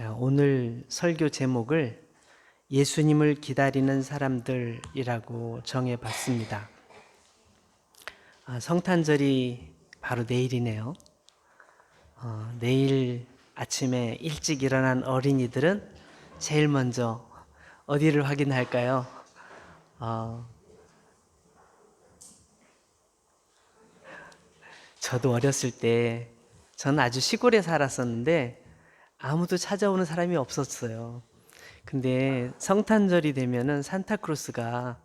오늘 설교 제목을 예수님을 기다리는 사람들이라고 정해봤습니다. 성탄절이 바로 내일이네요. 내일 아침에 일찍 일어난 어린이들은 제일 먼저 어디를 확인할까요? 저도 어렸을 때 저는 아주 시골에 살았었는데 아무도 찾아오는 사람이 없었어요. 근데 성탄절이 되면은 산타크로스가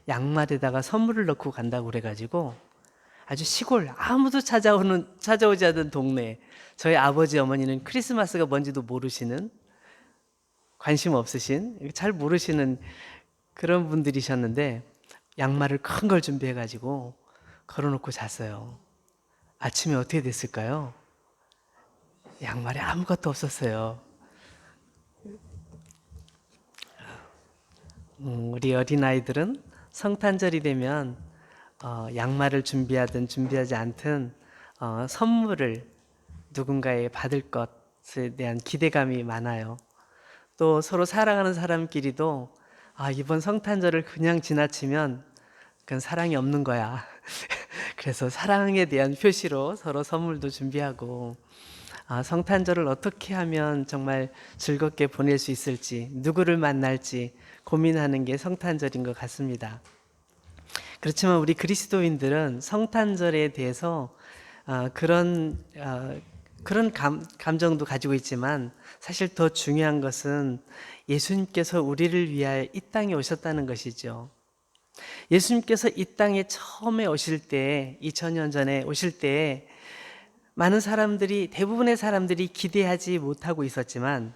양말에다가 선물을 넣고 간다고 그래가지고 아주 시골 아무도 찾아오지 않는 동네, 저희 아버지 어머니는 크리스마스가 뭔지도 모르시는, 관심 없으신, 잘 모르시는 그런 분들이셨는데 양말을 큰 걸 준비해가지고 걸어놓고 잤어요. 아침에 어떻게 됐을까요? 양말에 아무것도 없었어요. 우리 어린아이들은 성탄절이 되면 양말을 준비하든 준비하지 않든 선물을 누군가에 받을 것에 대한 기대감이 많아요. 또 서로 사랑하는 사람끼리도 이번 성탄절을 그냥 지나치면 그건 사랑이 없는 거야. 그래서 사랑에 대한 표시로 서로 선물도 준비하고, 성탄절을 어떻게 하면 정말 즐겁게 보낼 수 있을지, 누구를 만날지 고민하는 게 성탄절인 것 같습니다. 그렇지만 우리 그리스도인들은 성탄절에 대해서 그런 감정도 가지고 있지만, 사실 더 중요한 것은 예수님께서 우리를 위하여 이 땅에 오셨다는 것이죠. 예수님께서 이 땅에 처음에 오실 때, 2000년 전에 오실 때 많은 사람들이, 대부분의 사람들이 기대하지 못하고 있었지만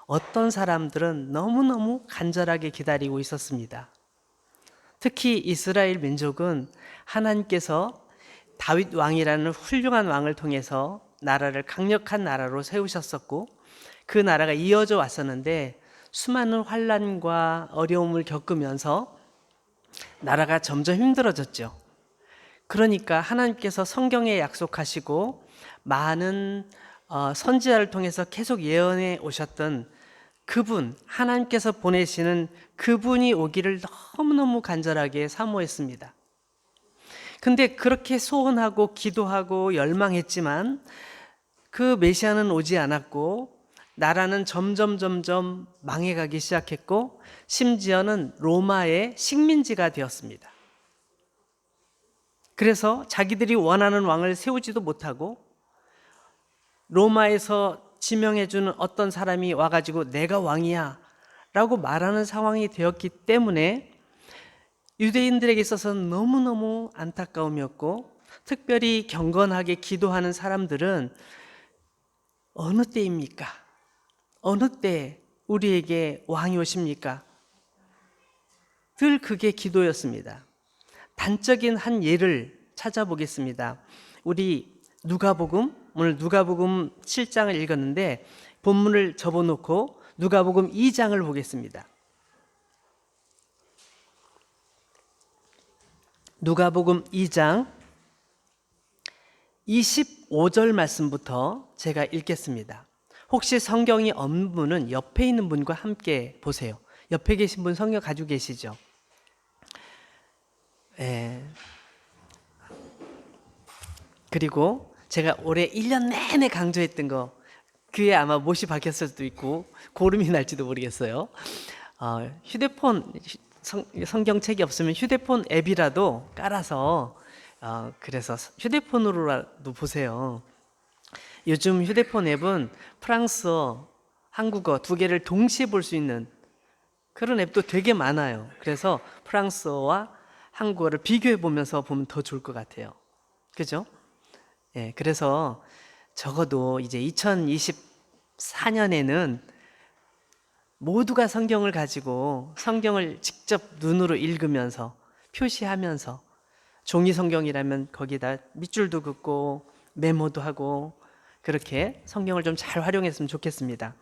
어떤 사람들은 너무너무 간절하게 기다리고 있었습니다. 특히 이스라엘 민족은 하나님께서 다윗 왕이라는 훌륭한 왕을 통해서 나라를 강력한 나라로 세우셨었고, 그 나라가 이어져 왔었는데 수많은 환난과 어려움을 겪으면서 나라가 점점 힘들어졌죠. 그러니까 하나님께서 성경에 약속하시고 많은 선지자를 통해서 계속 예언해 오셨던 그분, 하나님께서 보내시는 그분이 오기를 너무너무 간절하게 사모했습니다. 근데 그렇게 소원하고 기도하고 열망했지만 그 메시아는 오지 않았고, 나라는 점점 망해가기 시작했고, 심지어는 로마의 식민지가 되었습니다. 그래서 자기들이 원하는 왕을 세우지도 못하고, 로마에서 지명해주는 어떤 사람이 와가지고 내가 왕이야 라고 말하는 상황이 되었기 때문에 유대인들에게 있어서는 너무너무 안타까움이었고, 특별히 경건하게 기도하는 사람들은 어느 때입니까? 어느 때 우리에게 왕이 오십니까? 늘 그게 기도였습니다. 단적인 한 예를 찾아보겠습니다. 우리 누가복음, 오늘 누가복음 7장을 읽었는데 본문을 접어놓고 누가복음 2장을 보겠습니다. 누가복음 2장 25절 말씀부터 제가 읽겠습니다. 혹시 성경이 없는 분은 옆에 있는 분과 함께 보세요. 옆에 계신 분 성경 가지고 계시죠? 그리고 제가 올해 1년 내내 강조했던 거, 귀에 아마 못이 박혔을 수도 있고 고름이 날지도 모르겠어요. 휴대폰, 성경책이 없으면 휴대폰 앱이라도 깔아서 그래서 휴대폰으로라도 보세요. 요즘 휴대폰 앱은 프랑스어, 한국어 두 개를 동시에 볼 수 있는 그런 앱도 되게 많아요. 그래서 프랑스어와 한국어를 비교해 보면서 보면 더 좋을 것 같아요. 그죠? 예, 그래서 적어도 이제 2024년에는 모두가 성경을 가지고 성경을 직접 눈으로 읽으면서 표시하면서, 종이 성경이라면 거기다 밑줄도 긋고 메모도 하고 그렇게 성경을 좀 잘 활용했으면 좋겠습니다.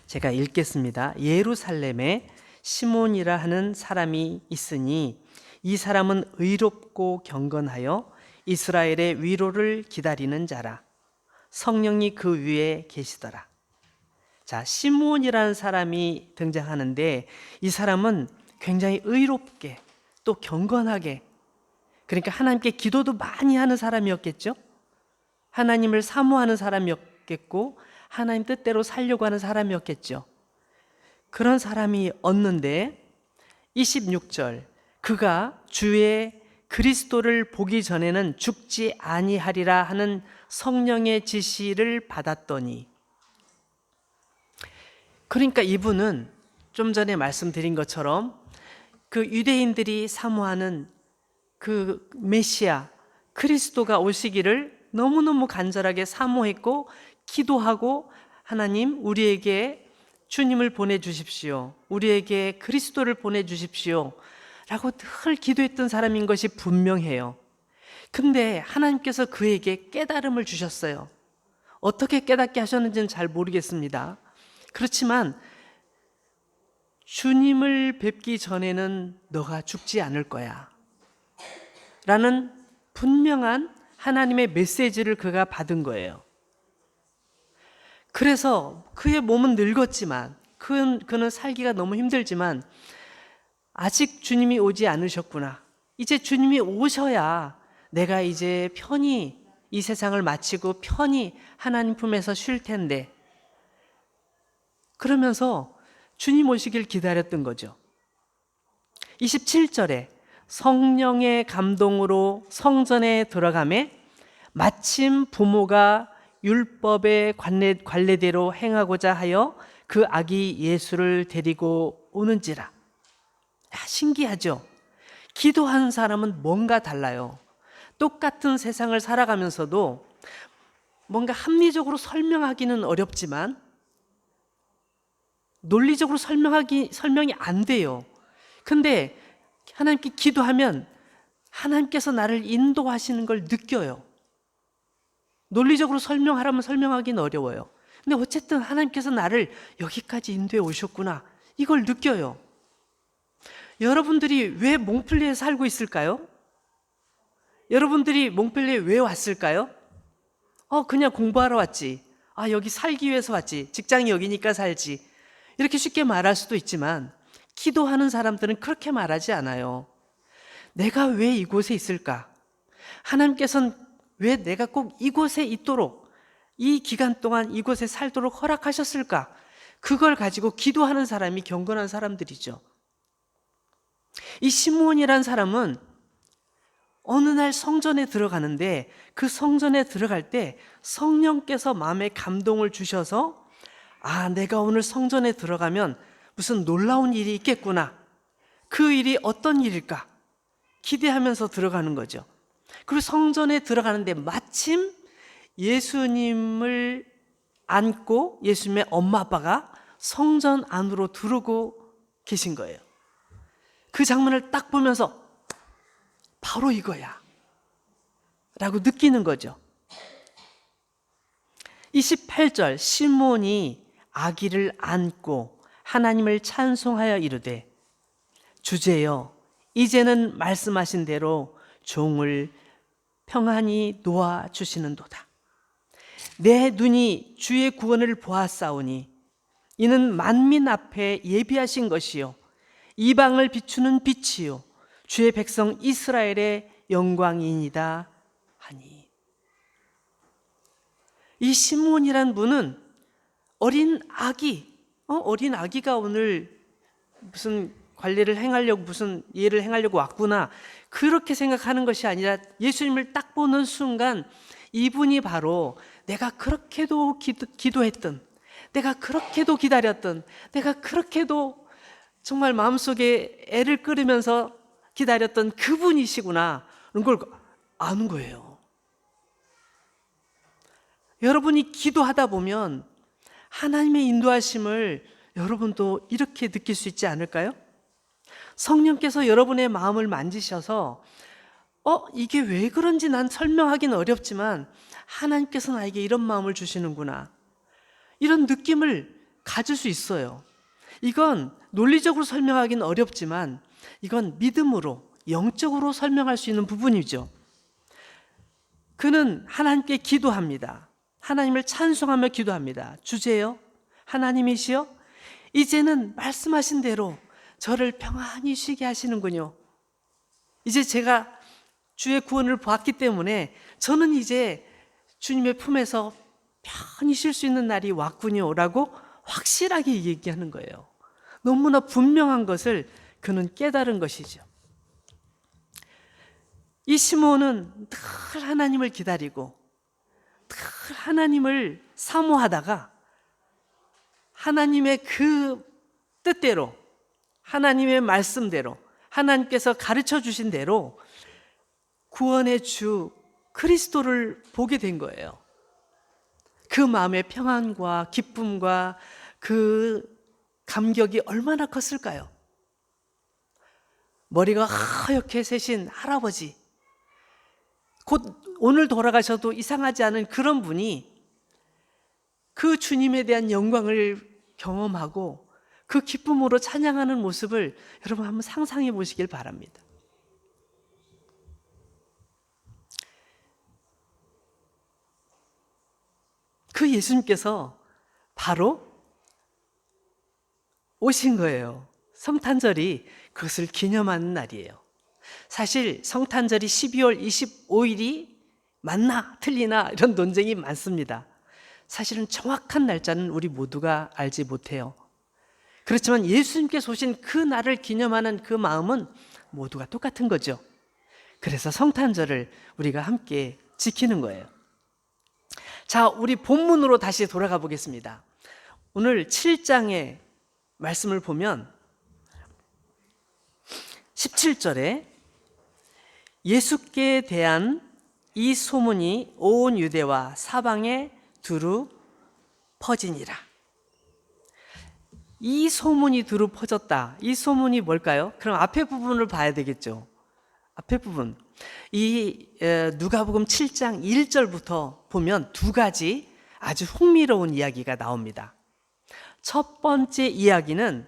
제가 읽겠습니다. 예루살렘에 시몬이라 하는 사람이 있으니 이 사람은 의롭고 경건하여 이스라엘의 위로를 기다리는 자라. 성령이 그 위에 계시더라. 자, 시므온이라는 사람이 등장하는데 이 사람은 굉장히 의롭게 또 경건하게, 그러니까 하나님께 기도도 많이 하는 사람이었겠죠. 하나님을 사모하는 사람이었겠고 하나님 뜻대로 살려고 하는 사람이었겠죠. 그런 사람이 었는데 26절, 그가 주의 그리스도를 보기 전에는 죽지 아니하리라 하는 성령의 지시를 받았더니, 그러니까 이분은 좀 전에 말씀드린 것처럼 그 유대인들이 사모하는 그 메시아 그리스도가 오시기를 너무너무 간절하게 사모했고 기도하고, 하나님 우리에게 주님을 보내주십시오, 우리에게 그리스도를 보내주십시오 라고 늘 기도했던 사람인 것이 분명해요. 근데 하나님께서 그에게 깨달음을 주셨어요. 어떻게 깨닫게 하셨는지는 잘 모르겠습니다. 그렇지만 주님을 뵙기 전에는 너가 죽지 않을 거야 라는 분명한 하나님의 메시지를 그가 받은 거예요. 그래서 그의 몸은 늙었지만, 그는 살기가 너무 힘들지만 아직 주님이 오지 않으셨구나, 이제 주님이 오셔야 내가 이제 편히 이 세상을 마치고 편히 하나님 품에서 쉴 텐데, 그러면서 주님 오시길 기다렸던 거죠. 27절에 성령의 감동으로 성전에 들어가매 마침 부모가 율법의 관례대로 행하고자 하여 그 아기 예수를 데리고 오는지라. 신기하죠? 기도하는 사람은 뭔가 달라요. 똑같은 세상을 살아가면서도 뭔가 합리적으로 설명하기는 어렵지만 논리적으로 설명이 안 돼요. 근데 하나님께 기도하면 하나님께서 나를 인도하시는 걸 느껴요. 논리적으로 설명하라면 설명하기는 어려워요. 근데 어쨌든 하나님께서 나를 여기까지 인도해 오셨구나, 이걸 느껴요. 여러분들이 왜 몽펠리에 살고 있을까요? 여러분들이 몽펠리에 왜 왔을까요? 그냥 공부하러 왔지. 여기 살기 위해서 왔지. 직장이 여기니까 살지. 이렇게 쉽게 말할 수도 있지만 기도하는 사람들은 그렇게 말하지 않아요. 내가 왜 이곳에 있을까? 하나님께서는 왜 내가 꼭 이곳에 있도록, 이 기간 동안 이곳에 살도록 허락하셨을까? 그걸 가지고 기도하는 사람이 경건한 사람들이죠. 이 시므온이라는 사람은 어느 날 성전에 들어가는데, 그 성전에 들어갈 때 성령께서 마음에 감동을 주셔서 내가 오늘 성전에 들어가면 무슨 놀라운 일이 있겠구나, 그 일이 어떤 일일까 기대하면서 들어가는 거죠. 그리고 성전에 들어가는데 마침 예수님을 안고 예수님의 엄마 아빠가 성전 안으로 들어오고 계신 거예요. 그 장면을 딱 보면서 바로 이거야 라고 느끼는 거죠. 28절, 시몬이 아기를 안고 하나님을 찬송하여 이르되 주제여 이제는 말씀하신 대로 종을 평안히 놓아주시는도다. 내 눈이 주의 구원을 보았사오니 이는 만민 앞에 예비하신 것이요 이방을 비추는 빛이요 주의 백성 이스라엘의 영광이니이다 하니. 이 시므온이란 분은 어린 아기가 오늘 무슨 관례를 행하려고, 무슨 예를 행하려고 왔구나, 그렇게 생각하는 것이 아니라 예수님을 딱 보는 순간 이분이 바로 내가 그렇게도 기도했던, 내가 그렇게도 기다렸던, 내가 그렇게도 정말 마음속에 애를 끓이면서 기다렸던 그분이시구나 그런 걸 아는 거예요. 여러분이 기도하다 보면 하나님의 인도하심을 여러분도 이렇게 느낄 수 있지 않을까요? 성령께서 여러분의 마음을 만지셔서 이게 왜 그런지 난 설명하기는 어렵지만 하나님께서 나에게 이런 마음을 주시는구나, 이런 느낌을 가질 수 있어요. 이건 논리적으로 설명하기는 어렵지만 이건 믿음으로, 영적으로 설명할 수 있는 부분이죠. 그는 하나님께 기도합니다. 하나님을 찬송하며 기도합니다. 주제여 하나님이시여, 이제는 말씀하신 대로 저를 평안히 쉬게 하시는군요. 이제 제가 주의 구원을 보았기 때문에 저는 이제 주님의 품에서 편히 쉴 수 있는 날이 왔군요 라고 확실하게 얘기하는 거예요. 너무나 분명한 것을 그는 깨달은 것이죠. 이 시몬은 늘 하나님을 기다리고 늘 하나님을 사모하다가 하나님의 그 뜻대로, 하나님의 말씀대로, 하나님께서 가르쳐 주신 대로 구원의 주 그리스도를 보게 된 거예요. 그 마음의 평안과 기쁨과 그 감격이 얼마나 컸을까요? 머리가 하얗게 새신 할아버지, 곧 오늘 돌아가셔도 이상하지 않은 그런 분이 그 주님에 대한 영광을 경험하고 그 기쁨으로 찬양하는 모습을 여러분 한번 상상해 보시길 바랍니다. 그 예수님께서 바로 오신 거예요. 성탄절이 그것을 기념하는 날이에요. 사실 성탄절이 12월 25일이 맞나 틀리나 이런 논쟁이 많습니다. 사실은 정확한 날짜는 우리 모두가 알지 못해요. 그렇지만 예수님께서 오신 그 날을 기념하는 그 마음은 모두가 똑같은 거죠. 그래서 성탄절을 우리가 함께 지키는 거예요. 자, 우리 본문으로 다시 돌아가 보겠습니다. 오늘 7장의 말씀을 보면 17절에 예수께 대한 이 소문이 온 유대와 사방에 두루 퍼지니라. 이 소문이 두루 퍼졌다. 이 소문이 뭘까요? 그럼 앞에 부분을 봐야 되겠죠. 앞에 부분. 이 누가복음 7장 1절부터 보면 두 가지 아주 흥미로운 이야기가 나옵니다. 첫 번째 이야기는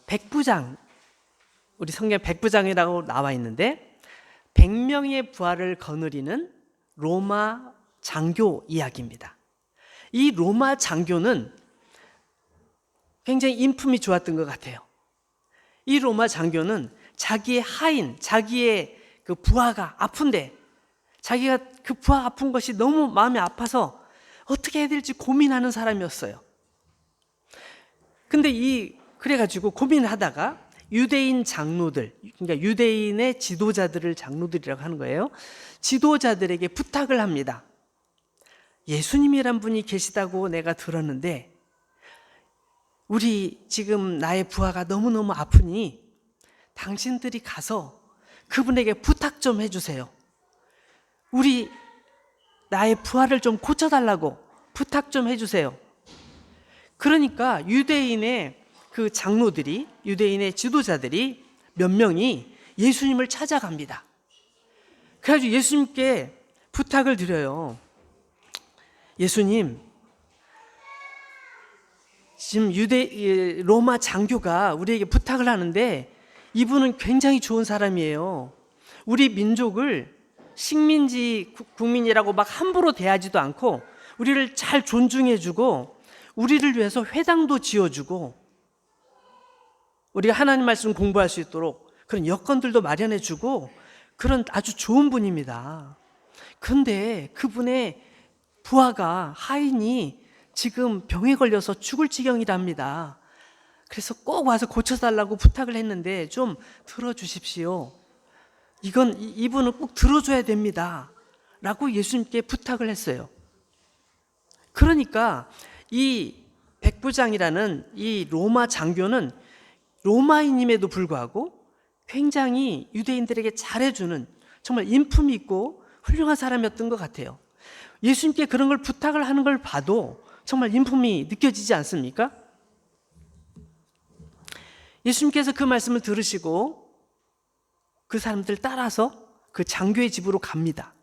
백부장, 우리 성경에 백부장이라고 나와 있는데 100명의 부하를 거느리는 로마 장교 이야기입니다. 이 로마 장교는 굉장히 인품이 좋았던 것 같아요. 이 로마 장교는 자기의 하인, 자기의 그 부하가 아픈데 자기가 그 부하 아픈 것이 너무 마음이 아파서 어떻게 해야 될지 고민하는 사람이었어요. 근데 그래가지고 고민을 하다가 유대인 장로들, 그러니까 유대인의 지도자들을 장로들이라고 하는 거예요. 지도자들에게 부탁을 합니다. 예수님이란 분이 계시다고 내가 들었는데 우리 지금 나의 부하가 너무너무 아프니 당신들이 가서 그분에게 부탁 좀 해주세요. 나의 부하를 좀 고쳐달라고 부탁 좀 해주세요. 그러니까 유대인의 그 장로들이, 유대인의 지도자들이 몇 명이 예수님을 찾아갑니다. 그래가지고 예수님께 부탁을 드려요. 예수님, 지금 로마 장교가 우리에게 부탁을 하는데 이분은 굉장히 좋은 사람이에요. 우리 민족을 식민지 국민이라고 막 함부로 대하지도 않고 우리를 잘 존중해주고 우리를 위해서 회당도 지어주고 우리가 하나님 말씀 공부할 수 있도록 그런 여건들도 마련해주고 그런 아주 좋은 분입니다. 그런데 그분의 부하가 하인이 지금 병에 걸려서 죽을 지경이랍니다. 그래서 꼭 와서 고쳐달라고 부탁을 했는데 좀 들어주십시오. 이분은 꼭 들어줘야 됩니다. 라고 예수님께 부탁을 했어요. 그러니까 이 백부장이라는 이 로마 장교는 로마인임에도 불구하고 굉장히 유대인들에게 잘해주는 정말 인품 있고 훌륭한 사람이었던 것 같아요. 예수님께 그런 걸 부탁을 하는 걸 봐도 정말 인품이 느껴지지 않습니까? 예수님께서 그 말씀을 들으시고 그 사람들 따라서 그 장교의 집으로 갑니다.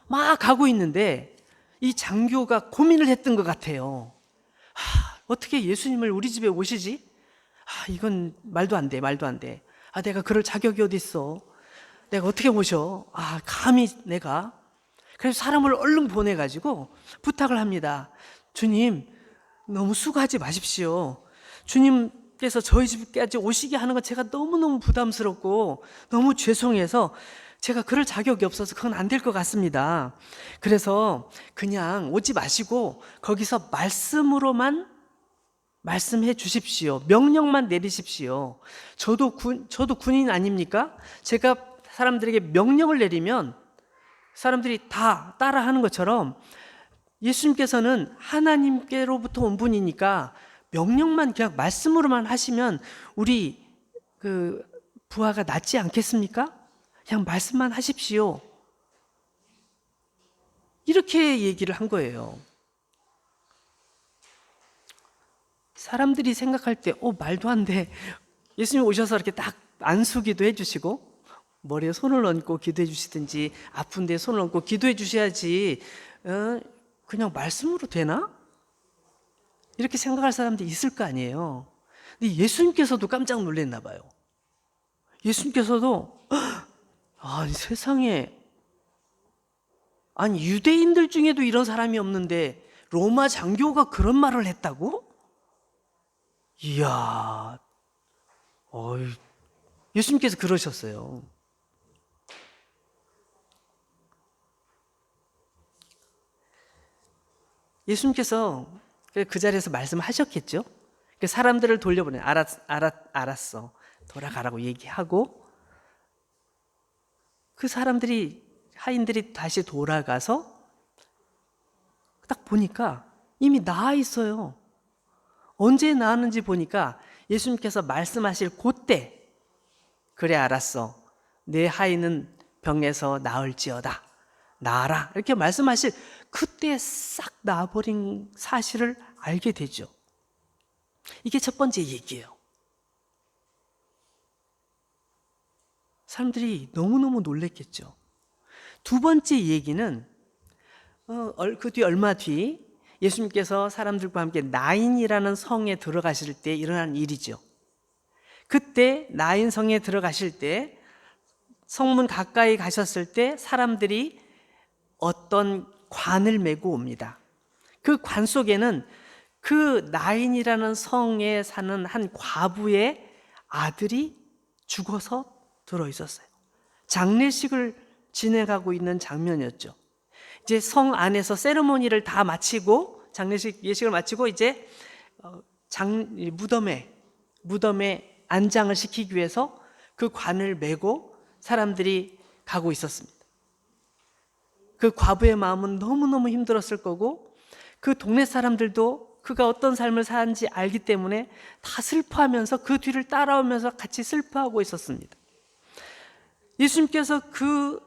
막 가고 있는데 이 장교가 고민을 했던 것 같아요. 어떻게 예수님을 우리 집에 오시지? 이건 말도 안 돼. 내가 그럴 자격이 어디 있어? 내가 어떻게 모셔? 감히 내가. 그래서 사람을 얼른 보내가지고 부탁을 합니다. 주님, 너무 수고하지 마십시오. 주님께서 저희 집까지 오시게 하는 건 제가 너무너무 부담스럽고 너무 죄송해서 제가 그럴 자격이 없어서 그건 안 될 것 같습니다. 그래서 그냥 오지 마시고 거기서 말씀으로만 말씀해 주십시오. 명령만 내리십시오. 저도 군인 아닙니까? 제가 사람들에게 명령을 내리면 사람들이 다 따라하는 것처럼 예수님께서는 하나님께로부터 온 분이니까 명령만 그냥 말씀으로만 하시면 우리 그 부하가 낫지 않겠습니까? 그냥 말씀만 하십시오. 이렇게 얘기를 한 거예요. 사람들이 생각할 때 말도 안 돼. 예수님 오셔서 이렇게 딱 안수기도 해주시고 머리에 손을 얹고 기도해 주시든지 아픈 데 손을 얹고 기도해 주셔야지 그냥 말씀으로 되나? 이렇게 생각할 사람들이 있을 거 아니에요. 근데 예수님께서도 깜짝 놀랐나 봐요. 예수님께서도 아니 세상에, 아니 유대인들 중에도 이런 사람이 없는데 로마 장교가 그런 말을 했다고? 이야, 예수님께서 그러셨어요. 예수님께서 그 자리에서 말씀하셨겠죠? 사람들을 돌려보내. 알았어. 돌아가라고 얘기하고 그 사람들이, 하인들이 다시 돌아가서 딱 보니까 이미 나아 있어요. 언제 나았는지 보니까 예수님께서 말씀하실 그때, 그래 알았어. 내 하인은 병에서 나을지어다. 나아라. 이렇게 말씀하실 그때 싹 나아버린 사실을 알게 되죠. 이게 첫 번째 얘기예요. 사람들이 너무너무 놀랬겠죠. 두 번째 얘기는 그 뒤 얼마 뒤 예수님께서 사람들과 함께 나인이라는 성에 들어가실 때 일어난 일이죠. 그때 나인 성에 들어가실 때 성문 가까이 가셨을 때 사람들이 어떤 관을 메고 옵니다. 그 관 속에는 그 나인이라는 성에 사는 한 과부의 아들이 죽어서 들어있었어요. 장례식을 진행하고 있는 장면이었죠. 이제 성 안에서 세리머니를 다 마치고 예식을 마치고 이제 무덤에 안장을 시키기 위해서 그 관을 메고 사람들이 가고 있었습니다. 그 과부의 마음은 너무너무 힘들었을 거고 그 동네 사람들도 그가 어떤 삶을 사는지 알기 때문에 다 슬퍼하면서 그 뒤를 따라오면서 같이 슬퍼하고 있었습니다. 예수님께서 그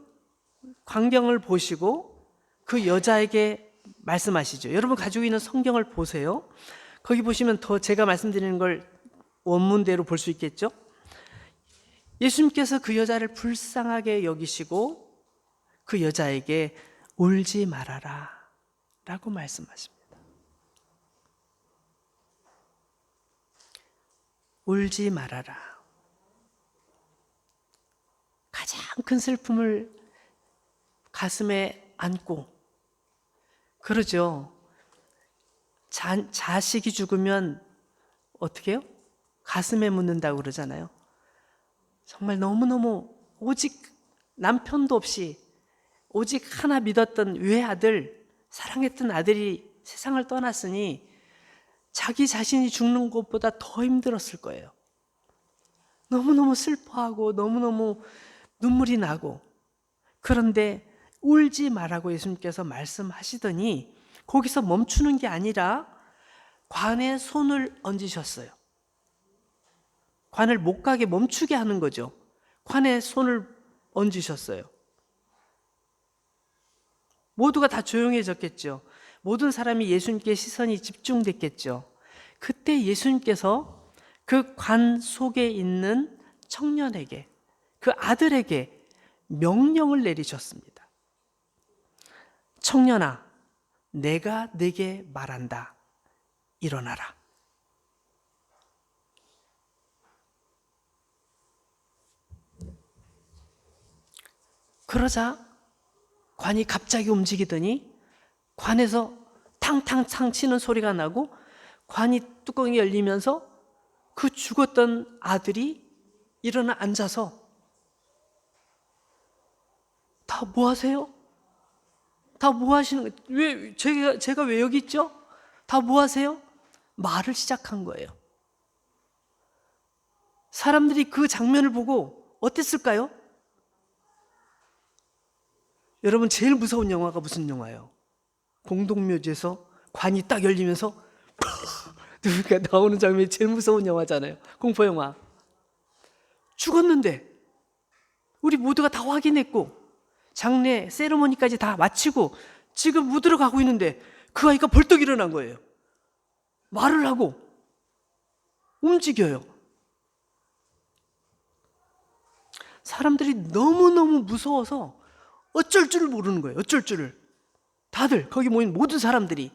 광경을 보시고 그 여자에게 말씀하시죠. 여러분 가지고 있는 성경을 보세요. 거기 보시면 더 제가 말씀드리는 걸 원문대로 볼 수 있겠죠. 예수님께서 그 여자를 불쌍하게 여기시고 그 여자에게 울지 말아라 라고 말씀하십니다. 울지 말아라. 가장 큰 슬픔을 가슴에 안고 그러죠. 자식이 죽으면 어떻게 해요? 가슴에 묻는다고 그러잖아요. 정말 너무너무 오직 남편도 없이 오직 하나 믿었던 외아들, 사랑했던 아들이 세상을 떠났으니 자기 자신이 죽는 것보다 더 힘들었을 거예요. 너무너무 슬퍼하고 너무너무 눈물이 나고. 그런데 울지 말라고 예수님께서 말씀하시더니 거기서 멈추는 게 아니라 관에 손을 얹으셨어요. 관을 못 가게 멈추게 하는 거죠. 관에 손을 얹으셨어요. 모두가 다 조용해졌겠죠. 모든 사람이 예수님께 시선이 집중됐겠죠. 그때 예수님께서 그 관 속에 있는 청년에게, 그 아들에게 명령을 내리셨습니다. 청년아, 내가 네게 말한다. 일어나라. 그러자 관이 갑자기 움직이더니 관에서 탕탕탕 치는 소리가 나고 관이 뚜껑이 열리면서 그 죽었던 아들이 일어나 앉아서 다 뭐 하세요? 다 뭐 하시는 거예요? 왜 제가 왜 여기 있죠? 다 뭐 하세요? 말을 시작한 거예요. 사람들이 그 장면을 보고 어땠을까요? 여러분, 제일 무서운 영화가 무슨 영화예요? 공동묘지에서 관이 딱 열리면서 누가 나오는 장면이 제일 무서운 영화잖아요. 공포 영화. 죽었는데 우리 모두가 다 확인했고 장례 세리머니까지 다 마치고 지금 묻으러 가고 있는데 그 아이가 벌떡 일어난 거예요. 말을 하고 움직여요. 사람들이 너무너무 무서워서 어쩔 줄을 모르는 거예요. 어쩔 줄을. 다들 거기 모인 모든 사람들이.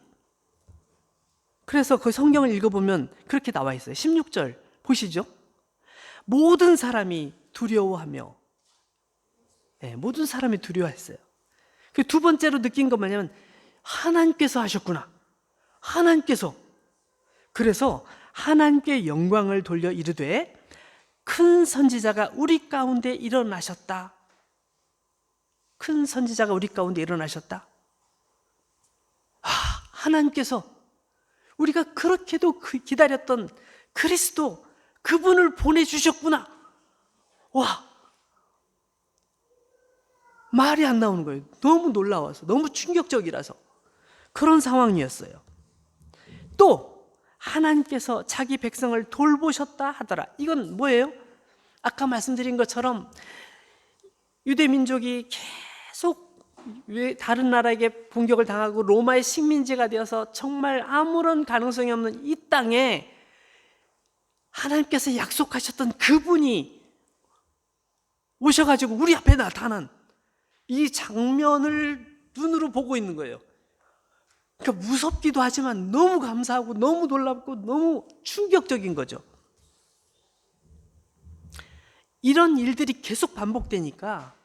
그래서 그 성경을 읽어보면 그렇게 나와 있어요. 16절 보시죠. 모든 사람이 두려워하며, 모든 사람이 두려워했어요. 그 두 번째로 느낀 건 뭐냐면 하나님께서 하셨구나. 하나님께서. 그래서 하나님께 영광을 돌려 이르되 큰 선지자가 우리 가운데 일어나셨다. 큰 선지자가 우리 가운데 일어나셨다. 하나님께서 우리가 그렇게도 기다렸던 그리스도, 그분을 보내주셨구나. 와, 말이 안 나오는 거예요. 너무 놀라워서, 너무 충격적이라서. 그런 상황이었어요. 또 하나님께서 자기 백성을 돌보셨다 하더라. 이건 뭐예요? 아까 말씀드린 것처럼 유대 민족이 계속 다른 나라에게 공격을 당하고 로마의 식민지가 되어서 정말 아무런 가능성이 없는 이 땅에 하나님께서 약속하셨던 그분이 오셔가지고 우리 앞에 나타난 이 장면을 눈으로 보고 있는 거예요. 그러니까 무섭기도 하지만 너무 감사하고 너무 놀랍고 너무 충격적인 거죠. 이런 일들이 계속 반복되니까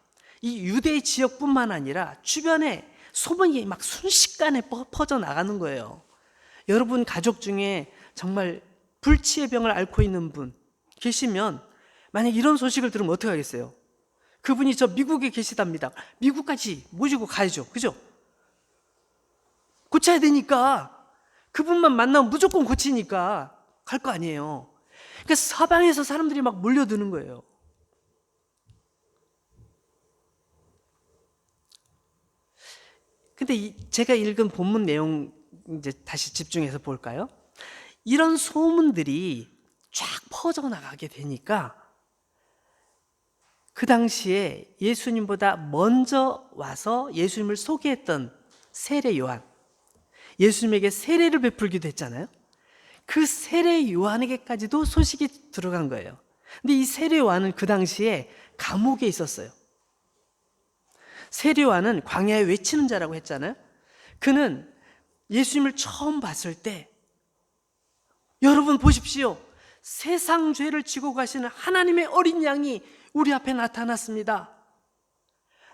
이 유대 지역뿐만 아니라 주변에 소문이 막 순식간에 퍼져나가는 거예요. 여러분 가족 중에 정말 불치의 병을 앓고 있는 분 계시면 만약 이런 소식을 들으면 어떻게 하겠어요? 그분이 저 미국에 계시답니다. 미국까지 모시고 가야죠. 그죠? 고쳐야 되니까 그분만 만나면 무조건 고치니까 갈 거 아니에요. 그러니까 사방에서 사람들이 막 몰려드는 거예요. 근데 제가 읽은 본문 내용 이제 다시 집중해서 볼까요? 이런 소문들이 쫙 퍼져나가게 되니까 그 당시에 예수님보다 먼저 와서 예수님을 소개했던 세례 요한, 예수님에게 세례를 베풀기도 했잖아요. 그 세례 요한에게까지도 소식이 들어간 거예요. 근데 이 세례 요한은 그 당시에 감옥에 있었어요. 세례 요한은 광야에 외치는 자라고 했잖아요. 그는 예수님을 처음 봤을 때 여러분 보십시오. 세상 죄를 지고 가시는 하나님의 어린 양이 우리 앞에 나타났습니다.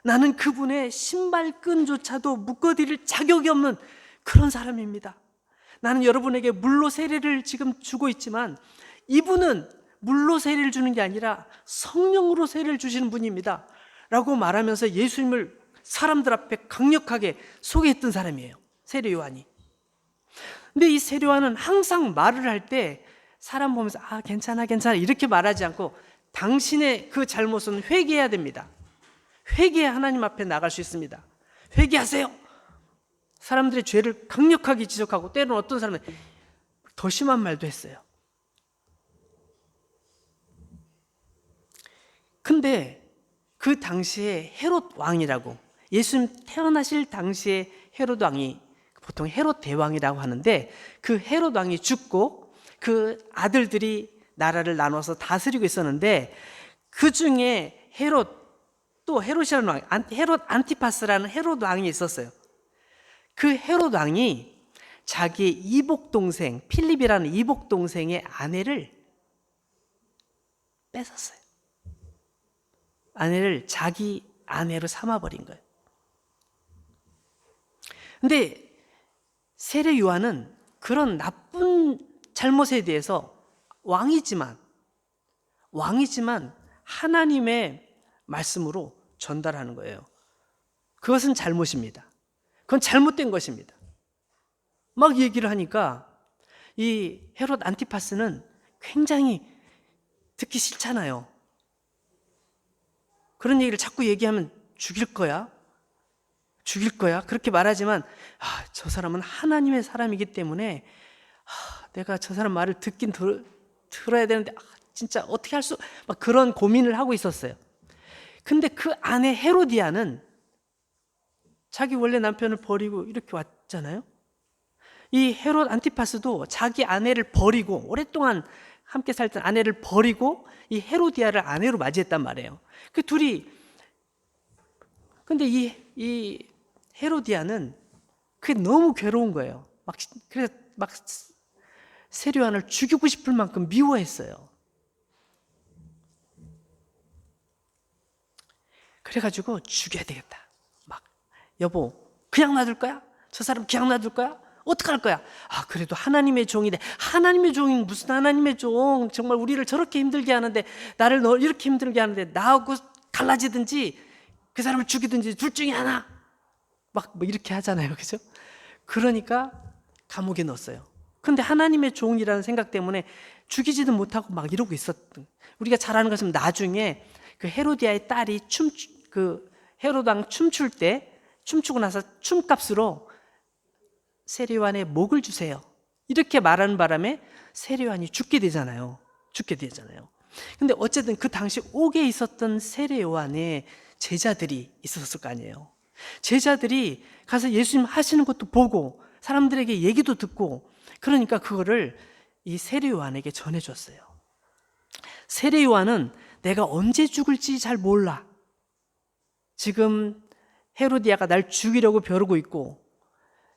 나는 그분의 신발끈조차도 묶어드릴 자격이 없는 그런 사람입니다. 나는 여러분에게 물로 세례를 지금 주고 있지만 이분은 물로 세례를 주는 게 아니라 성령으로 세례를 주시는 분입니다. 라고 말하면서 예수님을 사람들 앞에 강력하게 소개했던 사람이에요. 세례 요한이. 근데 이 세례 요한은 항상 말을 할 때 사람 보면서 괜찮아 이렇게 말하지 않고 당신의 그 잘못은 회개해야 됩니다. 회개해 하나님 앞에 나갈 수 있습니다. 회개하세요. 사람들의 죄를 강력하게 지적하고 때로는 어떤 사람은 더 심한 말도 했어요. 근데 그 당시에 헤롯 왕이라고, 예수님 태어나실 당시에 헤롯 왕이 보통 헤롯 대왕이라고 하는데, 그 헤롯 왕이 죽고 그 아들들이 나라를 나눠서 다스리고 있었는데 그 중에 또 헤롯이라는 왕, 헤롯 안티파스라는 헤롯 왕이 있었어요. 그 헤롯 왕이 자기 이복 동생 필립이라는 이복 동생의 아내를 뺏었어요. 아내를 자기 아내로 삼아버린 거예요. 근데 세례 요한은 그런 나쁜 잘못에 대해서 왕이지만 하나님의 말씀으로 전달하는 거예요. 그것은 잘못입니다. 그건 잘못된 것입니다. 막 얘기를 하니까 이 헤롯 안티파스는 굉장히 듣기 싫잖아요. 그런 얘기를 자꾸 얘기하면 죽일 거야 그렇게 말하지만 저 사람은 하나님의 사람이기 때문에 내가 저 사람 말을 듣긴 들어야 되는데 진짜 어떻게 할 수 막 그런 고민을 하고 있었어요. 근데 그 아내 헤로디아는 자기 원래 남편을 버리고 이렇게 왔잖아요. 이 헤롯 안티파스도 자기 아내를 버리고, 오랫동안 함께 살던 아내를 버리고 이 헤로디아를 아내로 맞이했단 말이에요. 그 둘이, 근데 이 헤로디아는 그게 너무 괴로운 거예요. 그래서 막 세례요한을 죽이고 싶을 만큼 미워했어요. 그래가지고 죽여야 되겠다. 막, 여보, 그냥 놔둘 거야? 저 사람 그냥 놔둘 거야? 어떡할 거야? 그래도 하나님의 종이래. 하나님의 종이 무슨 하나님의 종? 정말 우리를 저렇게 힘들게 하는데, 나를 너 이렇게 힘들게 하는데, 나하고 갈라지든지, 그 사람을 죽이든지, 둘 중에 하나. 막 뭐 이렇게 하잖아요. 그죠? 그러니까 감옥에 넣었어요. 근데 하나님의 종이라는 생각 때문에 죽이지도 못하고 막 이러고 있었던. 우리가 잘 아는 것은 나중에 그 헤로디아의 딸이 그 헤로당 춤출 때, 춤추고 나서 춤값으로 세례요한의 목을 주세요. 이렇게 말하는 바람에 세례요한이 죽게 되잖아요. 근데 어쨌든 그 당시 옥에 있었던 세례요한의 제자들이 있었을 거 아니에요. 제자들이 가서 예수님 하시는 것도 보고 사람들에게 얘기도 듣고, 그러니까 그거를 이 세례요한에게 전해줬어요. 세례요한은 내가 언제 죽을지 잘 몰라. 지금 헤로디아가 날 죽이려고 벼르고 있고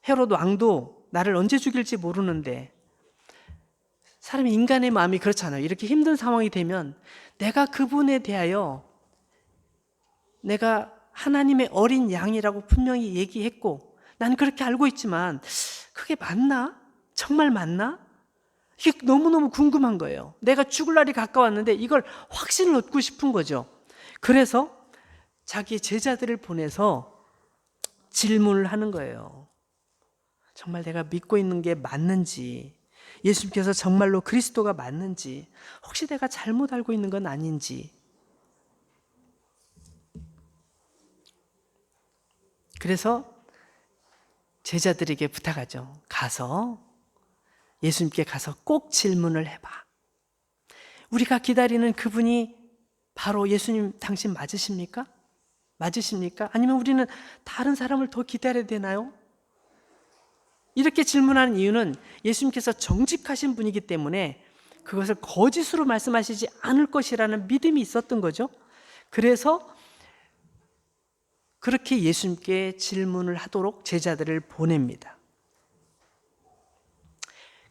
헤로드 왕도 나를 언제 죽일지 모르는데, 사람이 인간의 마음이 그렇잖아요. 이렇게 힘든 상황이 되면 내가 그분에 대하여 내가 하나님의 어린 양이라고 분명히 얘기했고 나는 그렇게 알고 있지만 그게 맞나? 정말 맞나? 이게 너무너무 궁금한 거예요. 내가 죽을 날이 가까웠는데 이걸 확신을 얻고 싶은 거죠. 그래서 자기 제자들을 보내서 질문을 하는 거예요. 정말 내가 믿고 있는 게 맞는지, 예수님께서 정말로 그리스도가 맞는지, 혹시 내가 잘못 알고 있는 건 아닌지. 그래서 제자들에게 부탁하죠. 예수님께 가서 꼭 질문을 해봐. 우리가 기다리는 그분이 바로 예수님 당신 맞으십니까? 아니면 우리는 다른 사람을 더 기다려야 되나요? 이렇게 질문하는 이유는 예수님께서 정직하신 분이기 때문에 그것을 거짓으로 말씀하시지 않을 것이라는 믿음이 있었던 거죠. 그래서 그렇게 예수님께 질문을 하도록 제자들을 보냅니다.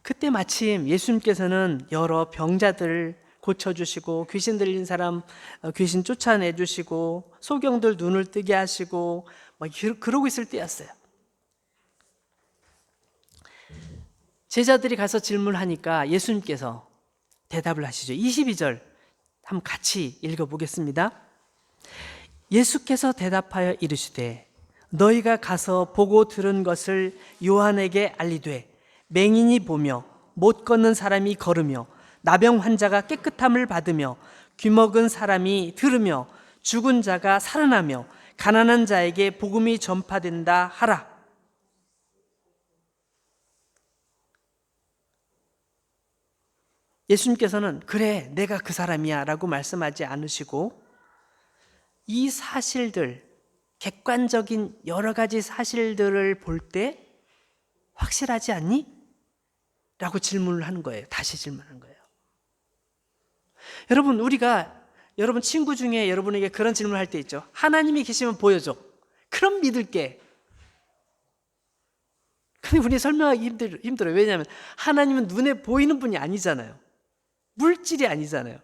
그때 마침 예수님께서는 여러 병자들을 고쳐주시고, 귀신 들린 사람 귀신 쫓아내주시고, 소경들 눈을 뜨게 하시고 막 그러고 있을 때였어요. 제자들이 가서 질문하니까 예수님께서 대답을 하시죠. 22절 한번 같이 읽어보겠습니다. 예수께서 대답하여 이르시되 너희가 가서 보고 들은 것을 요한에게 알리되 맹인이 보며 못 걷는 사람이 걸으며 나병 환자가 깨끗함을 받으며 귀먹은 사람이 들으며 죽은 자가 살아나며 가난한 자에게 복음이 전파된다 하라. 예수님께서는 그래 내가 그 사람이야 라고 말씀하지 않으시고, 이 사실들, 객관적인 여러 가지 사실들을 볼 때 확실하지 않니? 라고 질문을 하는 거예요. 다시 질문하는 거예요. 여러분 친구 중에 여러분에게 그런 질문을 할 때 있죠. 하나님이 계시면 보여줘. 그럼 믿을게. 근데 우리 설명하기 힘들어요. 왜냐하면 하나님은 눈에 보이는 분이 아니잖아요. 물질이 아니잖아요.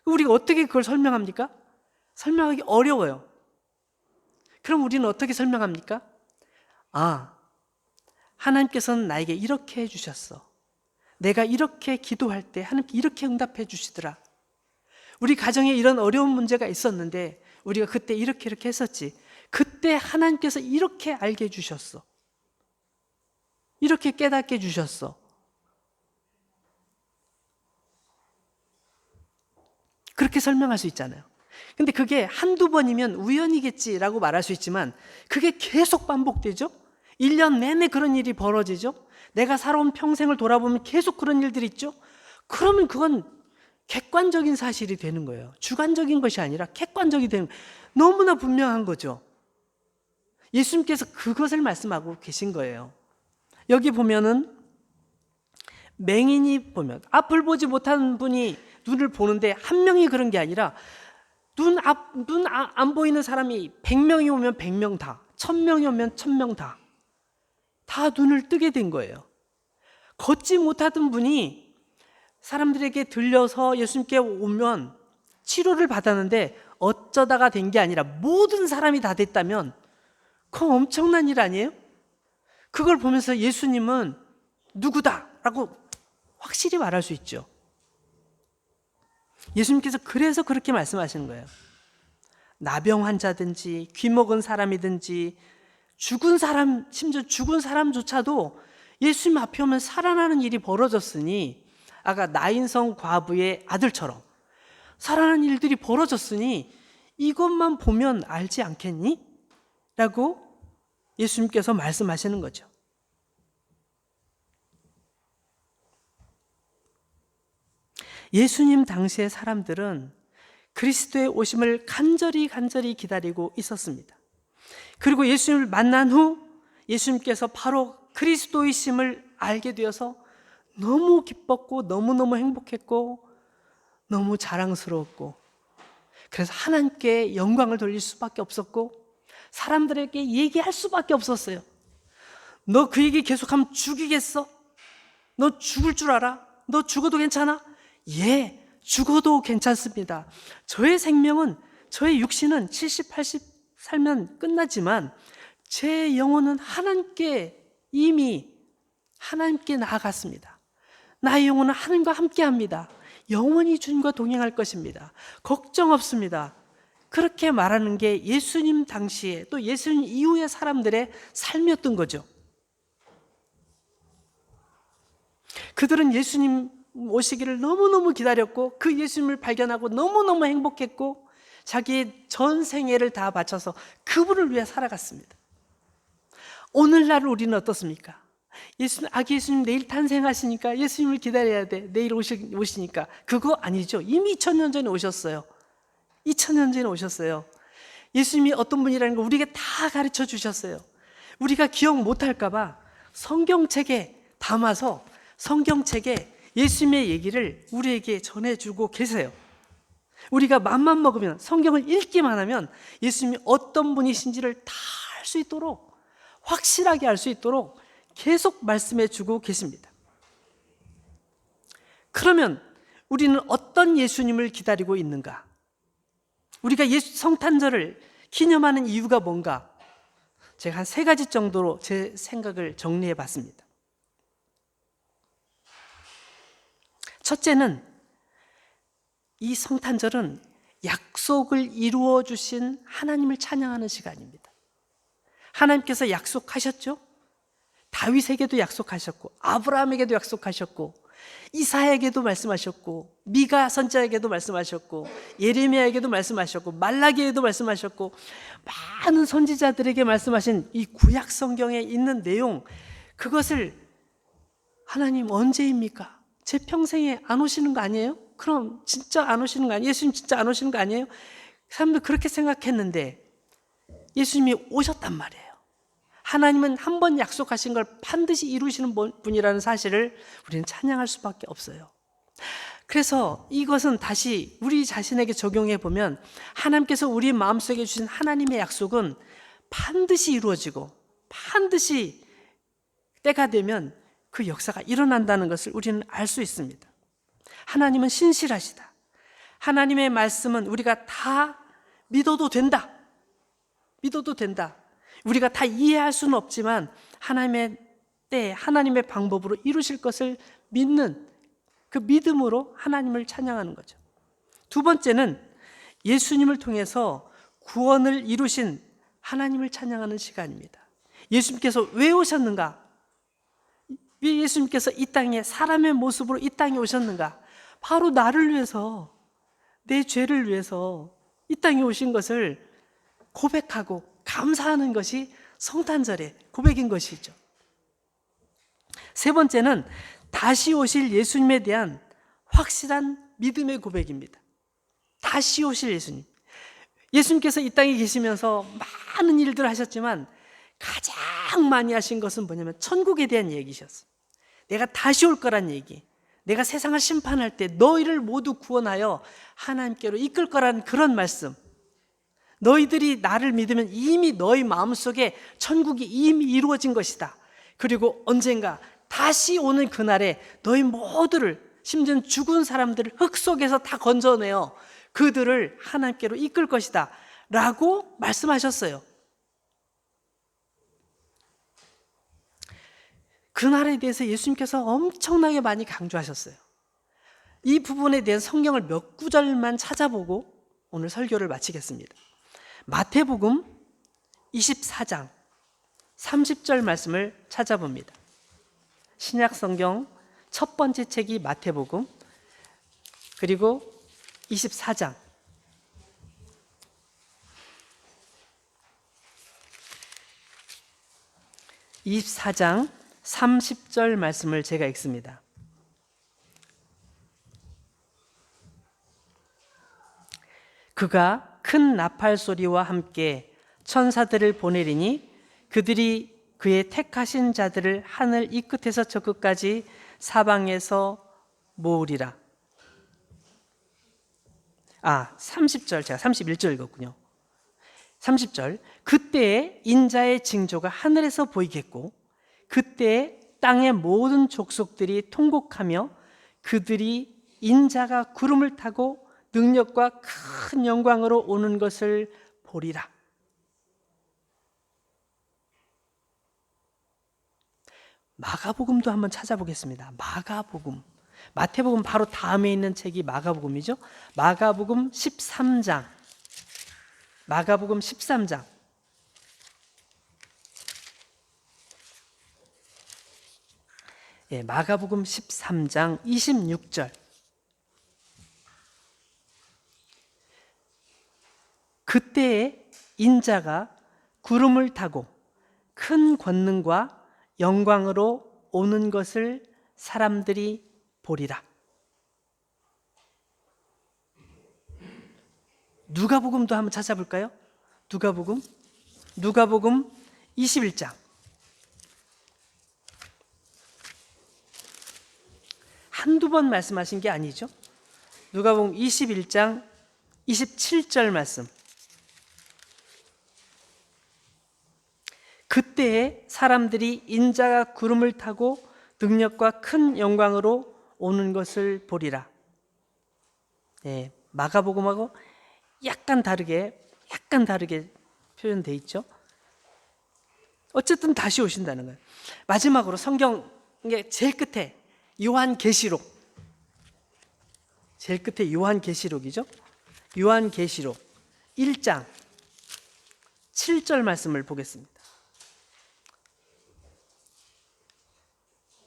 우리가 어떻게 그걸 설명합니까? 설명하기 어려워요. 그럼 우리는 어떻게 설명합니까? 하나님께서는 나에게 이렇게 해주셨어. 내가 이렇게 기도할 때 하나님께 이렇게 응답해 주시더라. 우리 가정에 이런 어려운 문제가 있었는데 우리가 그때 이렇게 했었지. 그때 하나님께서 이렇게 알게 해주셨어. 이렇게 깨닫게 해주셨어. 그렇게 설명할 수 있잖아요. 근데 그게 한두 번이면 우연이겠지라고 말할 수 있지만 그게 계속 반복되죠. 1년 내내 그런 일이 벌어지죠. 내가 살아온 평생을 돌아보면 계속 그런 일들이 있죠. 그러면 그건 객관적인 사실이 되는 거예요. 주관적인 것이 아니라 객관적이 되는 거예요. 너무나 분명한 거죠. 예수님께서 그것을 말씀하고 계신 거예요. 여기 보면은 맹인이 보면 앞을 보지 못하는 분이 눈을 보는데 한 명이 그런 게 아니라 눈 안 보이는 사람이 100명이 오면 100명 다, 1000명이 오면 1000명 다 눈을 뜨게 된 거예요. 걷지 못하던 분이 사람들에게 들려서 예수님께 오면 치료를 받았는데 어쩌다가 된 게 아니라 모든 사람이 다 됐다면 그건 엄청난 일 아니에요? 그걸 보면서 예수님은 누구다라고 확실히 말할 수 있죠. 예수님께서 그래서 그렇게 말씀하시는 거예요. 나병 환자든지 귀 먹은 사람이든지 죽은 사람, 심지어 죽은 사람조차도 예수님 앞에 오면 살아나는 일이 벌어졌으니 아까 나인성 과부의 아들처럼 살아나는 일들이 벌어졌으니 이것만 보면 알지 않겠니? 라고 예수님께서 말씀하시는 거죠. 예수님 당시의 사람들은 그리스도의 오심을 간절히 기다리고 있었습니다. 그리고 예수님을 만난 후 예수님께서 바로 그리스도이심을 알게 되어서 너무 기뻤고 너무너무 행복했고 너무 자랑스러웠고 그래서 하나님께 영광을 돌릴 수밖에 없었고 사람들에게 얘기할 수밖에 없었어요. 너 그 얘기 계속하면 죽이겠어? 너 죽을 줄 알아? 너 죽어도 괜찮아? 예, 죽어도 괜찮습니다. 저의 생명은, 저의 육신은 70, 80 살면 끝나지만 제 영혼은 이미 하나님께 나아갔습니다. 나의 영혼은 하나님과 함께합니다. 영원히 주님과 동행할 것입니다. 걱정 없습니다. 그렇게 말하는 게 예수님 당시에 또 예수님 이후의 사람들의 삶이었던 거죠. 그들은 예수님 오시기를 너무너무 기다렸고 그 예수님을 발견하고 너무너무 행복했고 자기의 전 생애를 다 바쳐서 그분을 위해 살아갔습니다. 오늘날 우리는 어떻습니까? 아기 예수님 내일 탄생하시니까 예수님을 기다려야 돼. 내일 오시니까. 그거 아니죠. 이미 2000년 전에 오셨어요. 2000년 전에 오셨어요. 예수님이 어떤 분이라는 걸 우리에게 다 가르쳐 주셨어요. 우리가 기억 못할까 봐 성경책에 담아서 성경책에 예수님의 얘기를 우리에게 전해주고 계세요. 우리가 맘만 먹으면 성경을 읽기만 하면 예수님이 어떤 분이신지를 다 알 수 있도록 확실하게 알 수 있도록 계속 말씀해 주고 계십니다. 그러면 우리는 어떤 예수님을 기다리고 있는가? 우리가 성탄절을 기념하는 이유가 뭔가? 제가 한 3가지 정도로 제 생각을 정리해 봤습니다. 첫째는 이 성탄절은 약속을 이루어 주신 하나님을 찬양하는 시간입니다. 하나님께서 약속하셨죠? 다윗에게도 약속하셨고 아브라함에게도 약속하셨고 이사야에게도 말씀하셨고 미가 선지자에게도 말씀하셨고 예레미야에게도 말씀하셨고 말라기에도 말씀하셨고 많은 선지자들에게 말씀하신 이 구약 성경에 있는 내용, 그것을 하나님 언제입니까? 제 평생에 안 오시는 거 아니에요? 그럼 진짜 안 오시는 거 아니에요? 예수님 진짜 안 오시는 거 아니에요? 사람들 그렇게 생각했는데 예수님이 오셨단 말이에요. 하나님은 한 번 약속하신 걸 반드시 이루시는 분이라는 사실을 우리는 찬양할 수밖에 없어요. 그래서 이것은 다시 우리 자신에게 적용해 보면 하나님께서 우리 마음속에 주신 하나님의 약속은 반드시 이루어지고 반드시 때가 되면 그 역사가 일어난다는 것을 우리는 알 수 있습니다. 하나님은 신실하시다. 하나님의 말씀은 우리가 다 믿어도 된다. 믿어도 된다. 우리가 다 이해할 수는 없지만 하나님의 때, 하나님의 방법으로 이루실 것을 믿는 그 믿음으로 하나님을 찬양하는 거죠. 두 번째는 예수님을 통해서 구원을 이루신 하나님을 찬양하는 시간입니다. 예수님께서 왜 오셨는가? 왜 예수님께서 이 땅에 사람의 모습으로 이 땅에 오셨는가? 바로 나를 위해서, 내 죄를 위해서 이 땅에 오신 것을 고백하고 감사하는 것이 성탄절의 고백인 것이죠. 세 번째는 다시 오실 예수님에 대한 확실한 믿음의 고백입니다. 다시 오실 예수님. 예수님께서 이 땅에 계시면서 많은 일들을 하셨지만 가장 많이 하신 것은 뭐냐면 천국에 대한 얘기셨어요. 내가 다시 올 거란 얘기, 내가 세상을 심판할 때 너희를 모두 구원하여 하나님께로 이끌 거라는 그런 말씀. 너희들이 나를 믿으면 이미 너희 마음속에 천국이 이미 이루어진 것이다. 그리고 언젠가 다시 오는 그날에 너희 모두를, 심지어 죽은 사람들을 흙 속에서 다 건져내어 그들을 하나님께로 이끌 것이다 라고 말씀하셨어요. 그날에 대해서 예수님께서 엄청나게 많이 강조하셨어요. 이 부분에 대한 성경을 몇 구절만 찾아보고 오늘 설교를 마치겠습니다. 마태복음 24장 30절 말씀을 찾아봅니다. 신약 성경 첫 번째 책이 마태복음, 그리고 24장 30절 말씀을 제가 읽습니다. 그가 큰 나팔 소리와 함께 천사들을 보내리니 그들이 그의 택하신 자들을 하늘 이 끝에서 저 끝까지 사방에서 모으리라. 30절, 제가 31절 읽었군요. 30절, 그때에 인자의 징조가 하늘에서 보이겠고 그때에 땅의 모든 족속들이 통곡하며 그들이 인자가 구름을 타고 능력과 큰 영광으로 오는 것을 보리라. 마가복음도 한번 찾아보겠습니다. 마가복음, 마태복음 바로 다음에 있는 책이 마가복음이죠. 마가복음 13장, 마가복음 13장. 마가복음 13장 26절. 그때에 인자가 구름을 타고 큰 권능과 영광으로 오는 것을 사람들이 보리라. 누가복음도 한번 찾아볼까요? 누가복음 21장. 한두 번 말씀하신 게 아니죠. 누가복음 21장 27절 말씀. 그때에 사람들이 인자가 구름을 타고 능력과 큰 영광으로 오는 것을 보리라. 마가복음하고 약간 다르게 표현되어 있죠. 어쨌든 다시 오신다는 거예요. 마지막으로 성경의 제일 끝에 요한계시록, 제일 끝에 요한계시록이죠. 요한계시록 1장 7절 말씀을 보겠습니다.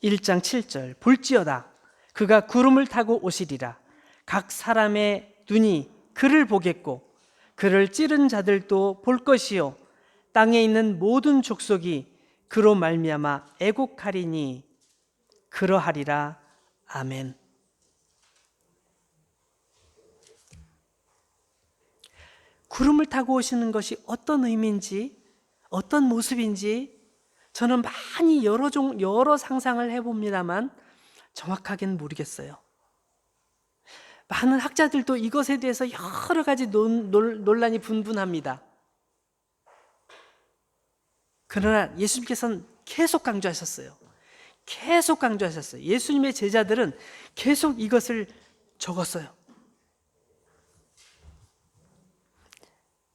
1장 7절, 볼지어다 그가 구름을 타고 오시리라. 각 사람의 눈이 그를 보겠고 그를 찌른 자들도 볼 것이요 땅에 있는 모든 족속이 그로 말미암아 애곡하리니 그러하리라. 아멘. 구름을 타고 오시는 것이 어떤 의미인지, 어떤 모습인지 저는 많이 여러 상상을 해봅니다만 정확하게는 모르겠어요. 많은 학자들도 이것에 대해서 여러 가지 논란이 분분합니다. 그러나 예수님께서는 계속 강조하셨어요. 예수님의 제자들은 계속 이것을 적었어요.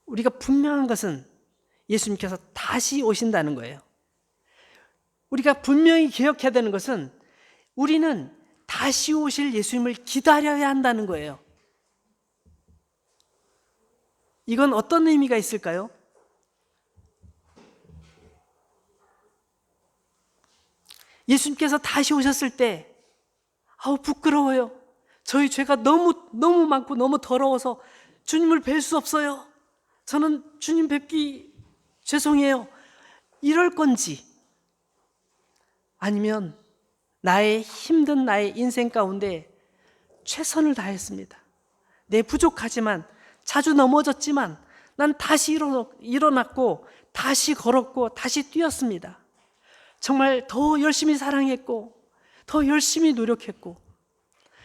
우리가 분명한 것은 예수님께서 다시 오신다는 거예요. 우리가 분명히 기억해야 되는 것은 우리는 다시 오실 예수님을 기다려야 한다는 거예요. 이건 어떤 의미가 있을까요? 예수님께서 다시 오셨을 때 부끄러워요. 저희 죄가 너무 많고 너무 더러워서 주님을 뵐 수 없어요. 저는 주님 뵙기 죄송해요. 이럴 건지, 아니면 나의 힘든 나의 인생 가운데 최선을 다했습니다. 내 부족하지만, 자주 넘어졌지만 난 다시 일어났고 다시 걸었고 다시 뛰었습니다. 정말 더 열심히 사랑했고 더 열심히 노력했고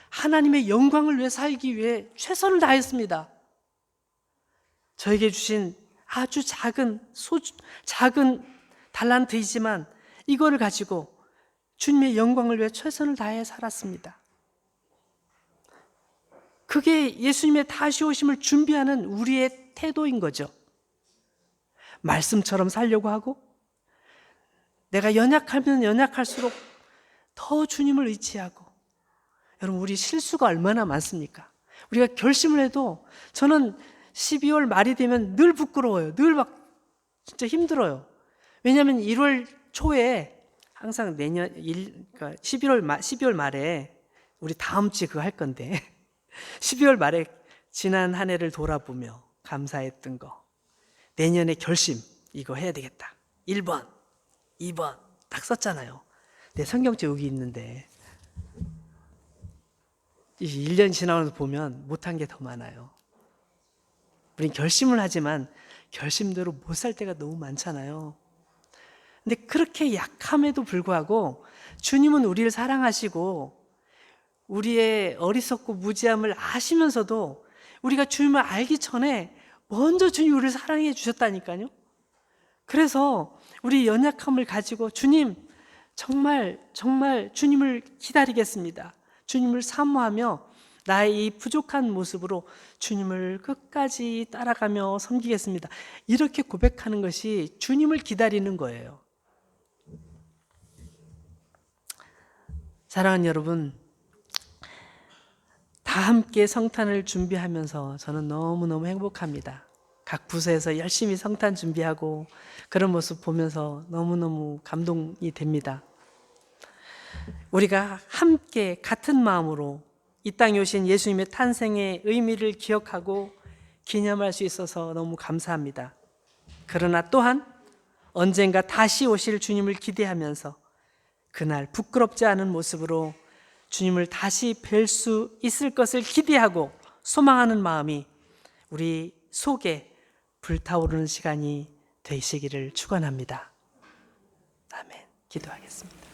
하나님의 영광을 위해 살기 위해 최선을 다했습니다. 저에게 주신 아주 작은 달란트이지만 이거를 가지고 주님의 영광을 위해 최선을 다해 살았습니다. 그게 예수님의 다시 오심을 준비하는 우리의 태도인 거죠. 말씀처럼 살려고 하고, 내가 연약하면 연약할수록 더 주님을 의지하고. 여러분, 우리 실수가 얼마나 많습니까? 우리가 결심을 해도, 저는 12월 말이 되면 늘 부끄러워요. 늘 진짜 힘들어요. 왜냐하면 1월 초에 항상 그러니까 12월 말에 우리 다음 주에 그거 할 건데 12월 말에 지난 한 해를 돌아보며 감사했던 거, 내년의 결심, 이거 해야 되겠다. 1번, 2번 딱 썼잖아요. 내 성경책 여기 있는데 1년 지나면서 보면 못한 게 더 많아요. 우린 결심을 하지만 결심대로 못 살 때가 너무 많잖아요. 근데 그렇게 약함에도 불구하고 주님은 우리를 사랑하시고 우리의 어리석고 무지함을 아시면서도 우리가 주님을 알기 전에 먼저 주님이 우리를 사랑해 주셨다니까요. 그래서 우리 연약함을 가지고 주님, 정말 주님을 기다리겠습니다. 주님을 사모하며 나의 이 부족한 모습으로 주님을 끝까지 따라가며 섬기겠습니다. 이렇게 고백하는 것이 주님을 기다리는 거예요. 사랑하는 여러분, 다 함께 성탄을 준비하면서 저는 너무너무 행복합니다. 각 부서에서 열심히 성탄 준비하고 그런 모습 보면서 너무너무 감동이 됩니다. 우리가 함께 같은 마음으로 이 땅에 오신 예수님의 탄생의 의미를 기억하고 기념할 수 있어서 너무 감사합니다. 그러나 또한 언젠가 다시 오실 주님을 기대하면서 그날 부끄럽지 않은 모습으로 주님을 다시 뵐 수 있을 것을 기대하고 소망하는 마음이 우리 속에 불타오르는 시간이 되시기를 축원합니다. 아멘. 기도하겠습니다.